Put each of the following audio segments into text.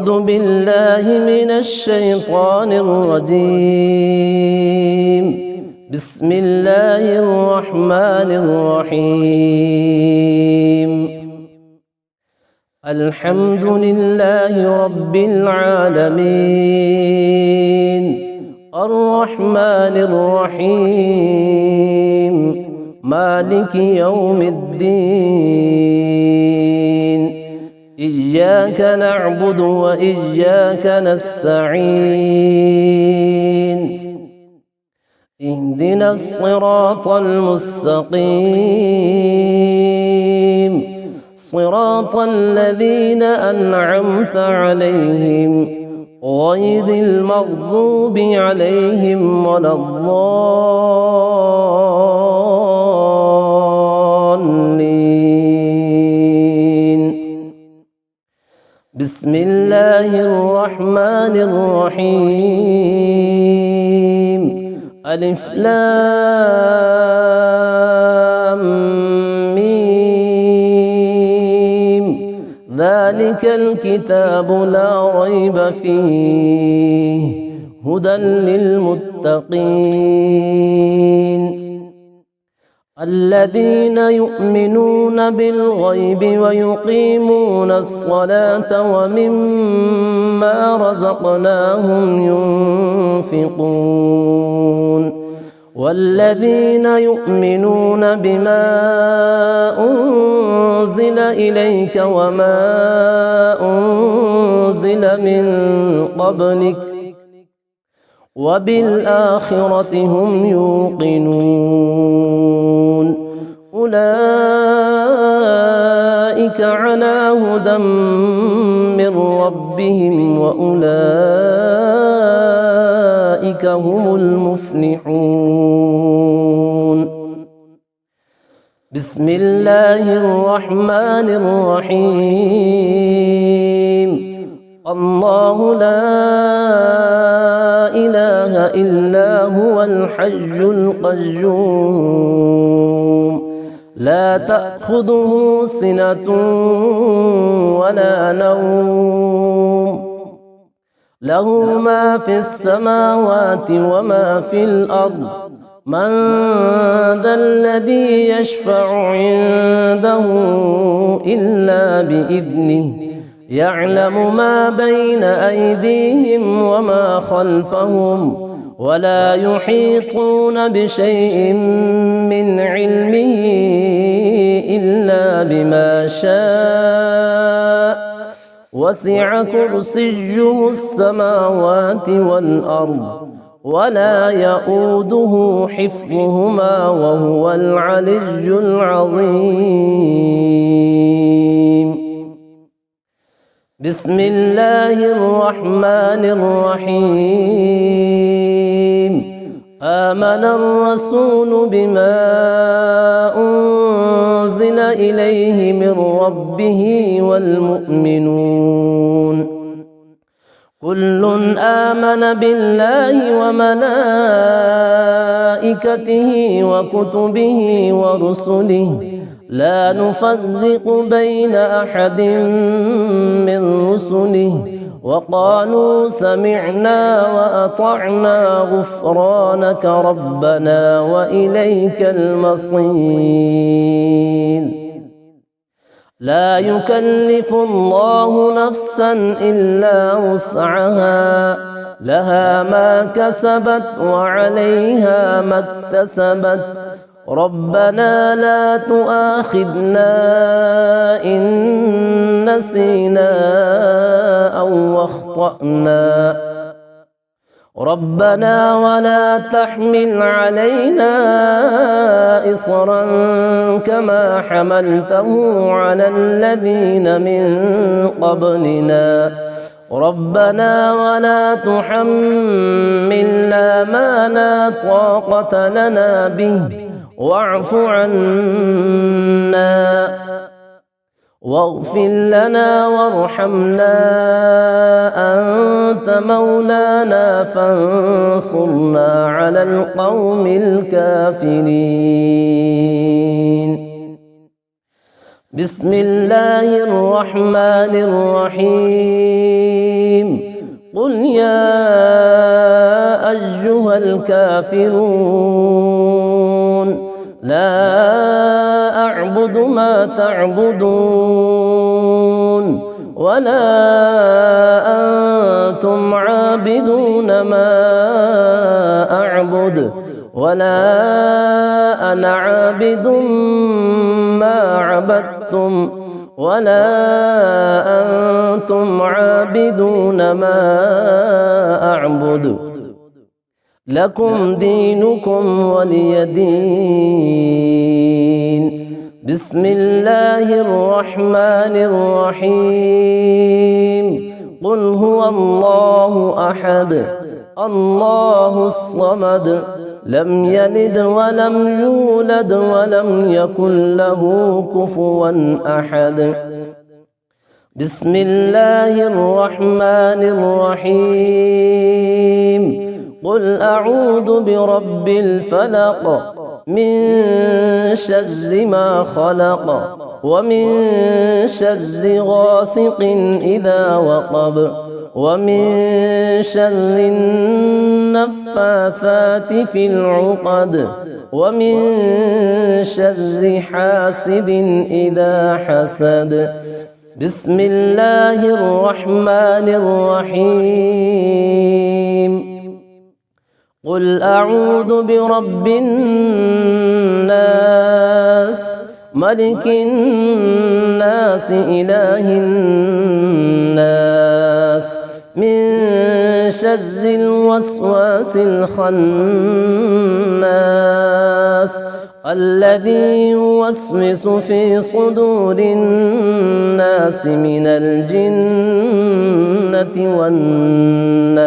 أعوذ بالله من الشيطان الرجيم. بسم الله الرحمن الرحيم. الحمد لله رب العالمين، الرحمن الرحيم، مالك يوم الدين. إياك نعبد وإياك نستعين. اهدنا الصراط المستقيم، صراط الذين أنعمت عليهم غير المغضوب عليهم ولا الضالين. بسم الله الرحمن الرحيم. ألف لام ميم. ذلك الكتاب لا ريب فيه هدى للمتقين الذين يؤمنون بالغيب ويقيمون الصلاة ومما رزقناهم ينفقون والذين يؤمنون بما أنزل إليك وما أنزل من قبلك وبالآخرة هم يوقنون أولئك على هدى من ربهم وأولئك هم المفلحون. بسم الله الرحمن الرحيم. الله لا إله إلا هو الحي القيوم لا تأخذه سنة ولا نوم له ما في السماوات وما في الأرض من ذا الذي يشفع عنده إلا بإذنه يعلم ما بين أيديهم وما خلفهم ولا يحيطون بشيء من علمه إلا بما شاء وسع كرسيه السماوات والأرض ولا يؤوده حفظهما وهو العلي العظيم. بسم الله الرحمن الرحيم. آمن الرسول بما أنزل إليه من ربه والمؤمنون كل آمن بالله وملائكته وكتبه ورسله لا نفرق بين أحد من رسله وقالوا سمعنا وأطعنا غفرانك ربنا وإليك المصير. لا يكلف الله نفسا إلا وسعها لها ما كسبت وعليها ما اكتسبت ربنا لا تؤاخذنا إن نسينا أو أخطأنا ربنا ولا تحمل علينا إصرا كما حملته على الذين من قبلنا ربنا ولا تحملنا ما لا طاقة لنا به واعف عنا واغفر لنا وارحمنا أنت مولانا فانصرنا على القوم الكافرين. بسم الله الرحمن الرحيم. قل يا أيها الكافرون لا أعبد ما تعبدون ولا أنتم عابدون ما أعبد ولا أنا عابد ما عبدتم ولا أنتم عابدون ما أعبد لكم دينكم ولي دين. بسم الله الرحمن الرحيم. قل هو الله أحد الله الصمد لم يلد ولم يولد ولم يكن له كفوا أحد. بسم الله الرحمن الرحيم. قل أعوذ برب الفلق من شر ما خلق ومن شر غاسق إذا وقب ومن شر النفاثات في العقد ومن شر حاسد إذا حسد. بسم الله الرحمن الرحيم. قل أعوذ برب الناس ملك الناس إله الناس من شر الوسواس الخناس الذي يوسوس في صدور الناس من الجنة والناس.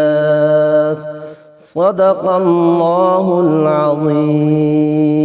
صدق الله العظيم.